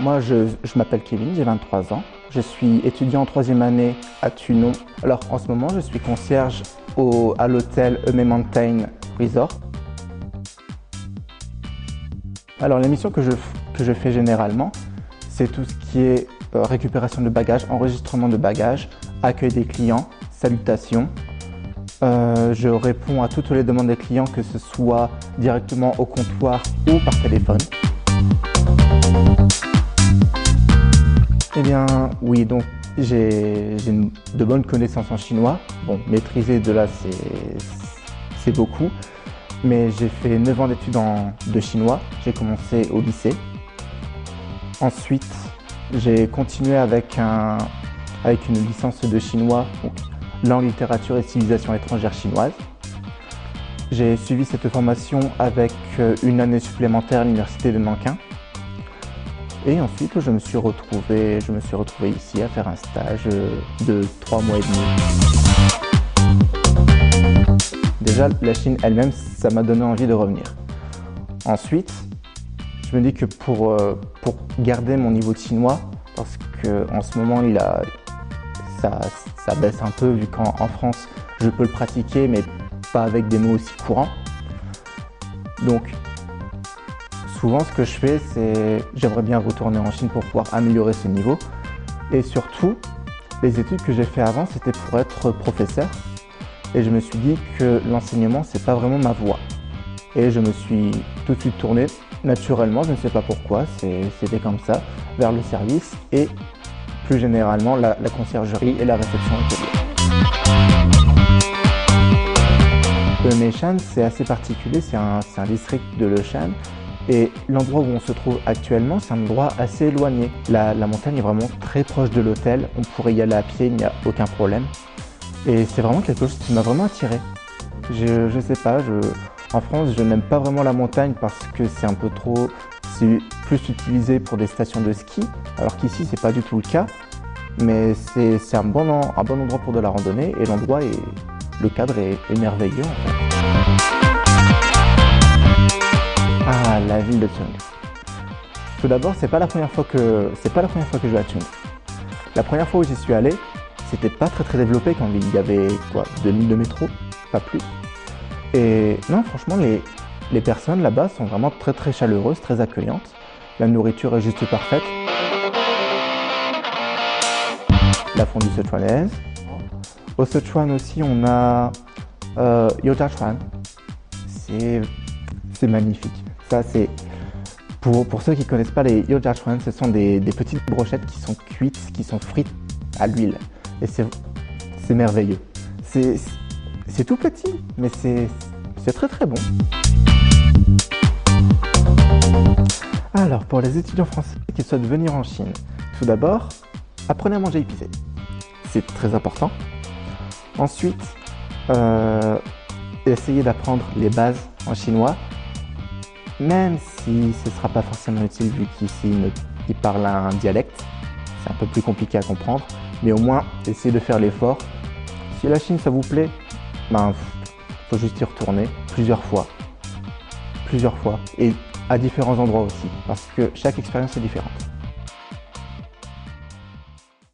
moi je m'appelle Kevin, j'ai 23 ans. Je suis étudiant en 3e année à Thunon. Alors en ce moment, je suis concierge à l'hôtel Emey Mountain Resort. Alors les missions que je fais généralement, c'est tout ce qui est récupération de bagages, enregistrement de bagages, accueil des clients, salutations. Je réponds à toutes les demandes des clients, que ce soit directement au comptoir ou par téléphone. Eh bien oui, donc j'ai de bonnes connaissances en chinois. Bon, maîtriser de là c'est beaucoup, mais j'ai fait 9 ans d'études de chinois. J'ai commencé au lycée. Ensuite, j'ai continué avec une licence de chinois, donc langue, littérature et civilisation étrangère chinoise. J'ai suivi cette formation avec une année supplémentaire à l'université de Nankin. Et ensuite, je me suis retrouvé ici à faire un stage de 3 mois et demi. Déjà, la Chine elle-même, ça m'a donné envie de revenir. Ensuite, je me dis que pour garder mon niveau de chinois, parce qu'en ce moment, ça baisse un peu, vu qu'en France, je peux le pratiquer, mais pas avec des mots aussi courants. Donc, souvent, ce que je fais, c'est j'aimerais bien retourner en Chine pour pouvoir améliorer ce niveau. Et surtout, les études que j'ai fait avant, c'était pour être professeur. Et je me suis dit que l'enseignement, c'est pas vraiment ma voie. Et je me suis tout de suite tourné naturellement, je ne sais pas pourquoi, c'était comme ça, vers le service et plus généralement la conciergerie et la réception hôtelière. Meishan, c'est assez particulier, c'est un district de Leshan. Et l'endroit où on se trouve actuellement, c'est un endroit assez éloigné. La montagne est vraiment très proche de l'hôtel, on pourrait y aller à pied, il n'y a aucun problème. Et c'est vraiment quelque chose qui m'a vraiment attiré. Je sais pas, en France, je n'aime pas vraiment la montagne parce que c'est un peu trop... C'est plus utilisé pour des stations de ski, alors qu'ici, c'est pas du tout le cas. Mais c'est un bon endroit pour de la randonnée et le cadre est merveilleux en fait. Ah, la ville de Chung. Tout d'abord, c'est pas la première fois que je vais à Chung. La première fois où j'y suis allé, c'était pas très développé comme ville. Il y avait quoi, 2 lignes de métro, pas plus. Et non, franchement, les personnes là-bas sont vraiment très chaleureuses, très accueillantes. La nourriture est juste parfaite. La fondue sichuanaise. Au Sichuan aussi, on a Yojiachuan. C'est magnifique. Ça, c'est pour ceux qui ne connaissent pas les Yojiachuan, ce sont des petites brochettes qui sont cuites, qui sont frites à l'huile. Et c'est merveilleux. C'est tout petit, mais c'est très bon. Alors, pour les étudiants français qui souhaitent venir en Chine, tout d'abord, apprenez à manger épicé. C'est très important. Ensuite, essayez d'apprendre les bases en chinois, même si ce ne sera pas forcément utile vu qu'ici ils parlent un dialecte. C'est un peu plus compliqué à comprendre, mais au moins essayez de faire l'effort. Si la Chine ça vous plaît, ben faut juste y retourner plusieurs fois et à différents endroits aussi, parce que chaque expérience est différente.